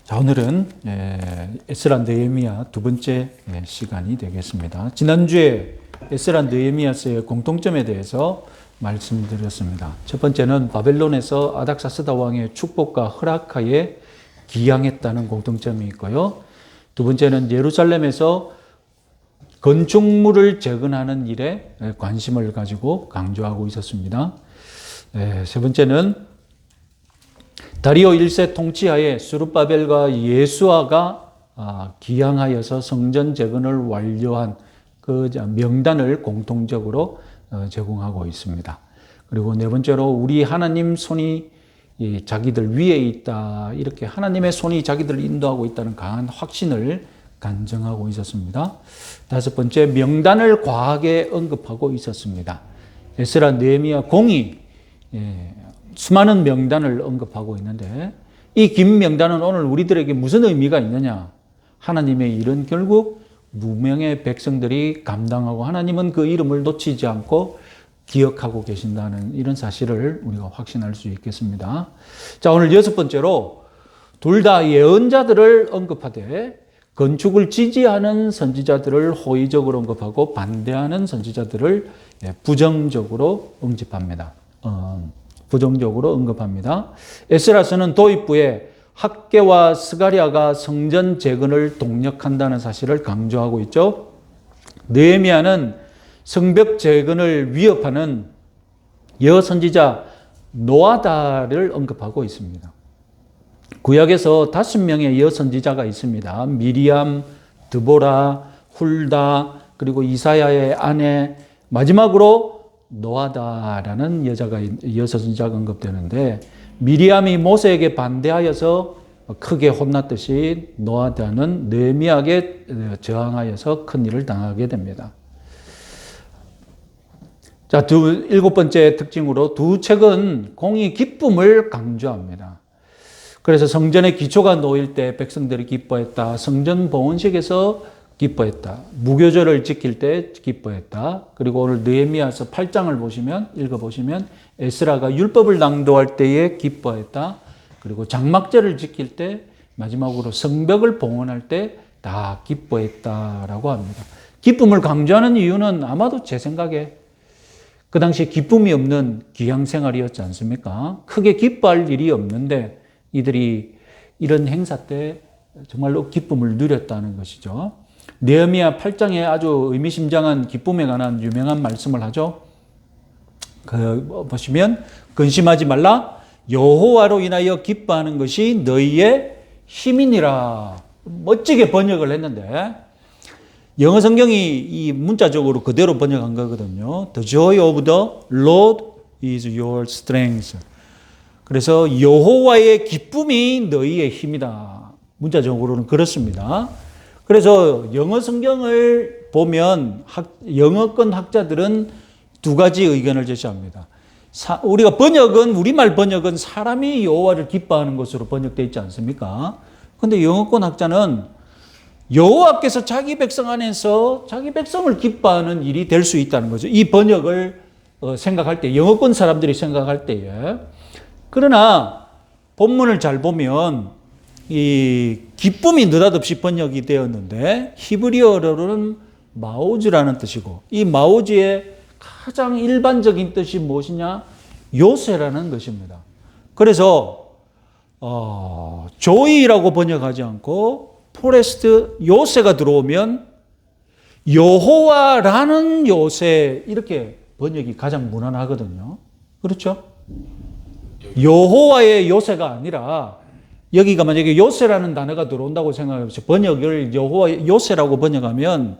자, 오늘은 에스라 느헤미야 두 번째 시간이 되겠습니다. 지난주에 에스라 느헤미야서의 공통점에 대해서 말씀드렸습니다. 첫 번째는 바벨론에서 아닥사스다 왕의 축복과 허락하에 기양했다는 공통점이 있고요. 두 번째는 예루살렘에서 건축물을 재건하는 일에 관심을 가지고 강조하고 있었습니다. 세 번째는 다리오 1세 통치하에 스룹바벨과 예수아가 기양하여서 성전 재건을 완료한 그 명단을 공통적으로 제공하고 있습니다. 그리고 네 번째로 우리 하나님 손이 자기들 위에 있다, 이렇게 하나님의 손이 자기들을 인도하고 있다는 강한 확신을 간증하고 있었습니다. 다섯 번째, 명단을 과하게 언급하고 있었습니다. 에스라 느헤미야 공이 수많은 명단을 언급하고 있는데, 이 긴 명단은 오늘 우리들에게 무슨 의미가 있느냐? 하나님의 일은 결국 무명의 백성들이 감당하고 하나님은 그 이름을 놓치지 않고 기억하고 계신다는 이런 사실을 우리가 확신할 수 있겠습니다. 자, 오늘 여섯 번째로 둘 다 예언자들을 언급하되 건축을 지지하는 선지자들을 호의적으로 언급하고 반대하는 선지자들을 부정적으로 언급합니다. 에스라서는 도입부에 학개와 스가랴가 성전 재건을 동력한다는 사실을 강조하고 있죠. 느헤미야는 성벽 재건을 위협하는 여선지자 노아다를 언급하고 있습니다. 구약에서 5명의 여선지자가 있습니다. 미리암, 드보라, 훌다, 그리고 이사야의 아내, 마지막으로 노아다라는 여선지자가 언급되는데, 미리암이 모세에게 반대하여서 크게 혼났듯이 노아다는 느헤미야에게 저항하여서 큰 일을 당하게 됩니다. 자, 일곱 번째 특징으로 두 책은 공의 기쁨을 강조합니다. 그래서 성전의 기초가 놓일 때 백성들이 기뻐했다. 성전 봉헌식에서 기뻐했다. 무교절을 지킬 때 기뻐했다. 그리고 오늘 느헤미야서 8장을 읽어보시면 에스라가 율법을 낭독할 때에 기뻐했다. 그리고 장막절을 지킬 때, 마지막으로 성벽을 봉헌할 때 다 기뻐했다라고 합니다. 기쁨을 강조하는 이유는 아마도 제 생각에 그 당시에 기쁨이 없는 귀양 생활이었지 않습니까? 크게 기뻐할 일이 없는데 이들이 이런 행사 때 정말로 기쁨을 누렸다는 것이죠. 느헤미야 8장에 아주 의미심장한 기쁨에 관한 유명한 말씀을 하죠. 보시면 근심하지 말라, 여호와로 인하여 기뻐하는 것이 너희의 힘이니라. 멋지게 번역을 했는데, 영어 성경이 이 문자적으로 그대로 번역한 거거든요. The joy of the Lord is your strength. 그래서 여호와의 기쁨이 너희의 힘이다. 문자적으로는 그렇습니다. 그래서 영어 성경을 보면 영어권 학자들은 두 가지 의견을 제시합니다. 우리가 우리말 번역은 사람이 여호와를 기뻐하는 것으로 번역되어 있지 않습니까? 그런데 영어권 학자는 여호와께서 자기 백성 안에서 자기 백성을 기뻐하는 일이 될 수 있다는 거죠. 이 번역을 생각할 때, 영어권 사람들이 생각할 때에. 그러나 본문을 잘 보면 이 기쁨이 느닷없이 번역이 되었는데, 히브리어로는 마오즈라는 뜻이고, 이 마오즈의 가장 일반적인 뜻이 무엇이냐? 요새라는 것입니다. 그래서 조이라고 번역하지 않고 포레스트 요새가 들어오면 여호와라는 요새, 이렇게 번역이 가장 무난하거든요. 그렇죠? 여호와의 요새가 아니라, 여기가 만약에 요새라는 단어가 들어온다고 생각해보세요. 번역을 여호와의 요새라고 번역하면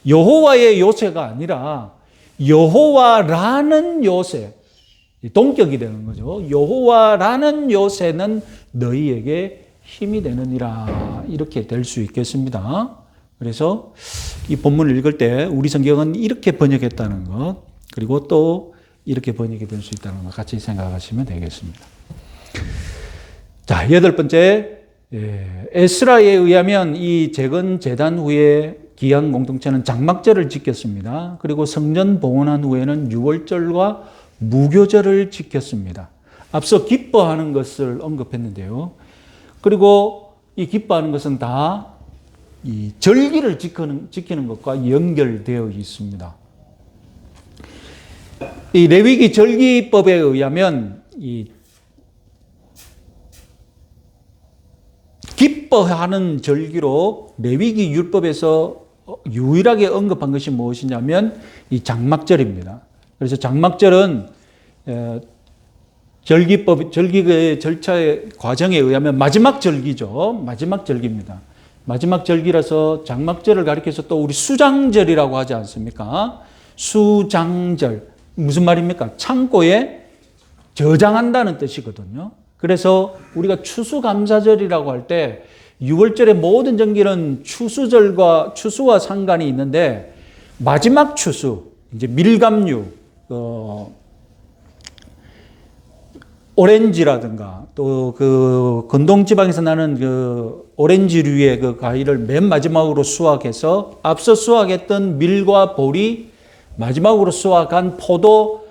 여호와의 요새가 아니라 여호와라는 요새, 동격이 되는 거죠. 여호와라는 요새는 너희에게 힘이 되느니라, 이렇게 될 수 있겠습니다. 그래서 이 본문을 읽을 때 우리 성경은 이렇게 번역했다는 것, 그리고 또 이렇게 번역이 될 수 있다는 것 같이 생각하시면 되겠습니다. 자, 여덟 번째, 에스라에 의하면 이 재건 재단 후에 기양 공동체는 장막절을 지켰습니다. 그리고 성전 봉헌한 후에는 유월절과 무교절을 지켰습니다. 앞서 기뻐하는 것을 언급했는데요. 그리고 이 기뻐하는 것은 다 이 절기를 지키는 것과 연결되어 있습니다. 이 레위기 절기법에 의하면 이 기뻐하는 절기로 레위기 율법에서 유일하게 언급한 것이 무엇이냐면 이 장막절입니다. 그래서 장막절은 절기의 절차의 과정에 의하면 마지막 절기죠. 마지막 절기입니다. 마지막 절기라서 장막절을 가리켜서 또 우리 수장절이라고 하지 않습니까? 수장절. 무슨 말입니까? 창고에 저장한다는 뜻이거든요. 그래서 우리가 추수감사절이라고 할 때 6월절의 모든 절기는 추수와 상관이 있는데 마지막 추수, 이제 밀감류, 오렌지라든가 또 그 건동 지방에서 나는 그 오렌지류의 그 과일을 맨 마지막으로 수확해서 앞서 수확했던 밀과 보리, 마지막으로 수확한 포도,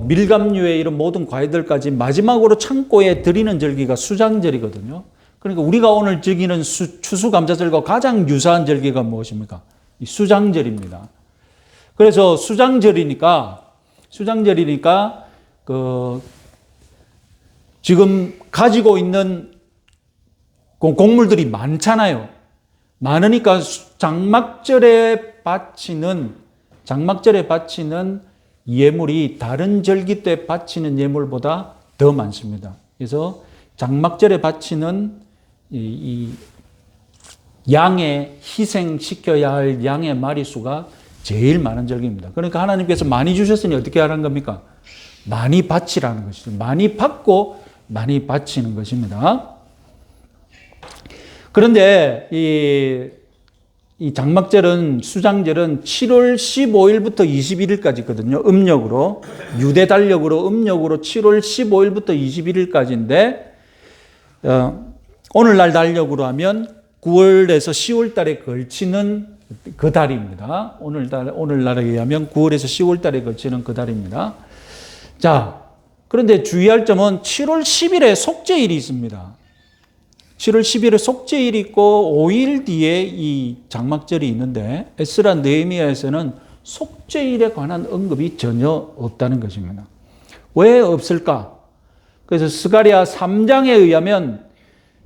밀감류의 이런 모든 과일들까지 마지막으로 창고에 들이는 절기가 수장절이거든요. 그러니까 우리가 오늘 즐기는 추수감사절과 가장 유사한 절기가 무엇입니까? 이 수장절입니다. 그래서 수장절이니까 지금 가지고 있는 곡물들이 많잖아요. 많으니까 장막절에 바치는 예물이 다른 절기 때 바치는 예물보다 더 많습니다. 그래서 장막절에 바치는 이 양의 희생시켜야 할 양의 마리수가 제일 많은 절기입니다. 그러니까 하나님께서 많이 주셨으니 어떻게 하라는 겁니까? 많이 바치라는 것이죠. 많이 받고 많이 바치는 것입니다. 그런데 이 장막절은 수장절은 7월 15일부터 21일까지거든요. 음력으로 유대 달력으로 음력으로 7월 15일부터 21일까지인데 오늘날 달력으로 하면 9월에서 10월 달에 걸치는 그 달입니다. 오늘날에 의하면 9월에서 10월 달에 걸치는 그 달입니다. 자, 그런데 주의할 점은 7월 10일에 속죄일이 있습니다. 7월 10일에 속죄일이 있고 5일 뒤에 이 장막절이 있는데 에스라 느헤미야에서는 속죄일에 관한 언급이 전혀 없다는 것입니다. 왜 없을까? 그래서 스가랴 3장에 의하면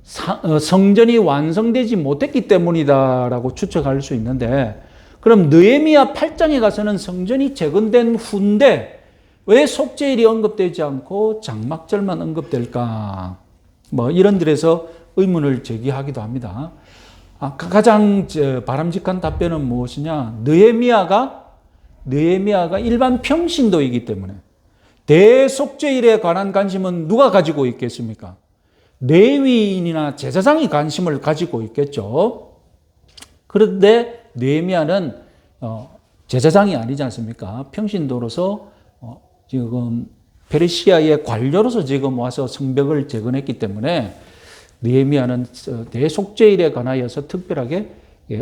성전이 완성되지 못했기 때문이다라고 추측할 수 있는데 그럼 느헤미야 8장에 가서는 성전이 재건된 후인데 왜 속죄일이 언급되지 않고 장막절만 언급될까? 이런 데서 의문을 제기하기도 합니다. 가장 바람직한 답변은 무엇이냐? 느헤미야가 일반 평신도이기 때문에 대속죄일에 관한 관심은 누가 가지고 있겠습니까? 레위인이나 제사장이 관심을 가지고 있겠죠. 그런데 느헤미야는 제사장이 아니지 않습니까? 평신도로서 지금 페르시아의 관료로서 지금 와서 성벽을 재건했기 때문에 느헤미야는 대속죄일에 관하여서 특별하게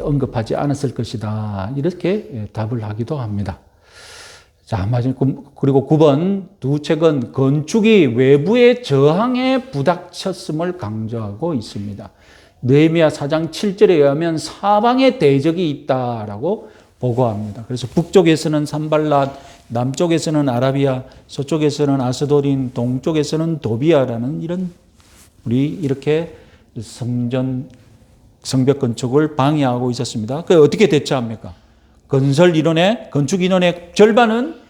언급하지 않았을 것이다. 이렇게 답을 하기도 합니다. 자, 그리고 9번 두 책은 건축이 외부의 저항에 부닥쳤음을 강조하고 있습니다. 느헤미야 4장 7절에 의하면 사방에 대적이 있다라고 보고합니다. 그래서 북쪽에서는 산발랏, 남쪽에서는 아라비아, 서쪽에서는 아스도린, 동쪽에서는 도비아라는 이렇게 성벽 건축을 방해하고 있었습니다. 그 어떻게 대처합니까? 건축 인원의 절반은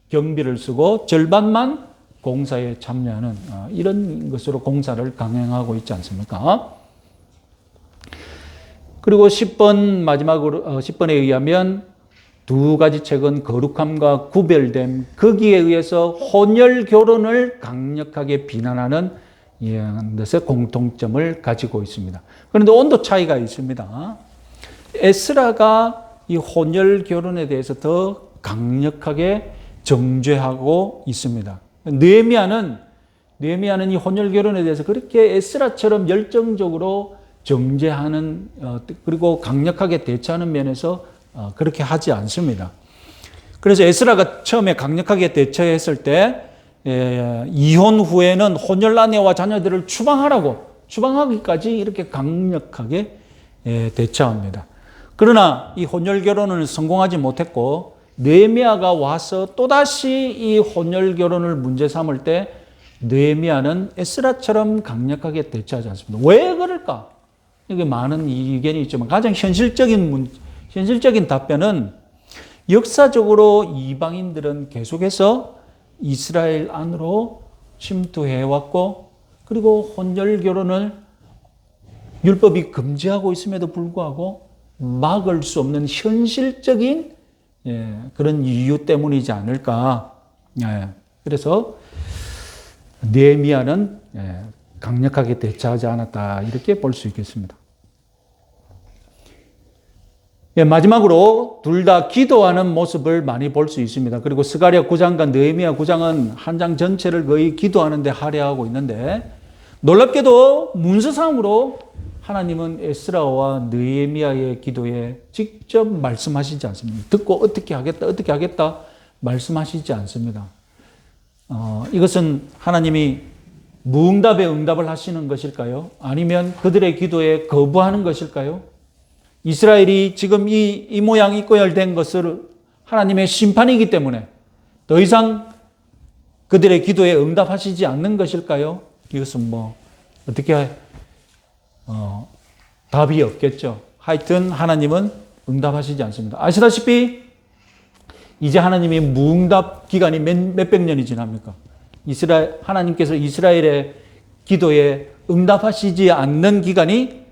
경비를 쓰고 절반만 공사에 참여하는 이런 것으로 공사를 강행하고 있지 않습니까? 그리고 10번에 의하면 두 가지 책은 거룩함과 구별됨, 거기에 의해서 혼혈 결혼을 강력하게 비난하는 것의 공통점을 가지고 있습니다. 그런데 온도 차이가 있습니다. 에스라가 이 혼혈 결혼에 대해서 더 강력하게 정죄하고 있습니다. 느헤미야는 이 혼혈 결혼에 대해서 그렇게 에스라처럼 열정적으로 정죄하는 그리고 강력하게 대처하는 면에서 그렇게 하지 않습니다. 그래서 에스라가 처음에 강력하게 대처했을 때 이혼 후에는 혼혈 아내와 자녀들을 추방하라고 추방하기까지 이렇게 강력하게 대처합니다. 그러나 이 혼혈 결혼은 성공하지 못했고 느헤미야가 와서 또다시 이 혼혈 결혼을 문제 삼을 때 느헤미야는 에스라처럼 강력하게 대처하지 않습니다. 왜 그럴까? 이게 많은 의견이 있지만 가장 현실적인 답변은 역사적으로 이방인들은 계속해서 이스라엘 안으로 침투해왔고 그리고 혼혈 결혼을 율법이 금지하고 있음에도 불구하고 막을 수 없는 현실적인 그런 이유 때문이지 않을까. 그래서 느헤미야는 강력하게 대처하지 않았다 이렇게 볼 수 있겠습니다. 마지막으로 둘 다 기도하는 모습을 많이 볼 수 있습니다. 그리고 스가랴 9장과 느헤미야 9장은 한 장 전체를 거의 기도하는 데 할애하고 있는데 놀랍게도 문서상으로 하나님은 에스라와 느헤미야의 기도에 직접 말씀하시지 않습니다. 듣고 어떻게 하겠다 말씀하시지 않습니다. 이것은 하나님이 무응답에 응답을 하시는 것일까요? 아니면 그들의 기도에 거부하는 것일까요? 이스라엘이 지금 이 모양 이 꼴 된 것을 하나님의 심판이기 때문에 더 이상 그들의 기도에 응답하시지 않는 것일까요? 이것은 어떻게 답이 없겠죠. 하여튼 하나님은 응답하시지 않습니다. 아시다시피 이제 하나님이 무응답 기간이 몇백 년이 지납니까? 하나님께서 이스라엘의 기도에 응답하시지 않는 기간이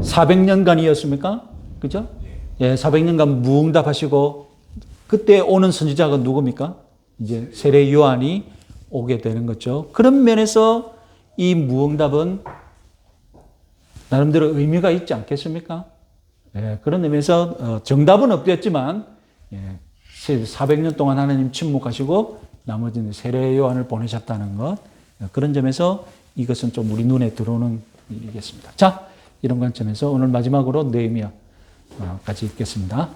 400년간이었습니까? 그죠? 400년간 무응답하시고 그때 오는 선지자가 누굽니까? 이제 세례 요한이 오게 되는 거죠. 그런 면에서 이 무응답은 나름대로 의미가 있지 않겠습니까? 그런 의미에서 정답은 없겠지만 400년 동안 하나님 침묵하시고 나머지는 세례 요한을 보내셨다는 것, 그런 점에서 이것은 좀 우리 눈에 들어오는 일이겠습니다. 자, 이런 관점에서 오늘 마지막으로 느헤미야까지 읽겠습니다.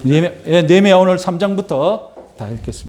느헤미야 오늘 3장부터 다 읽겠습니다.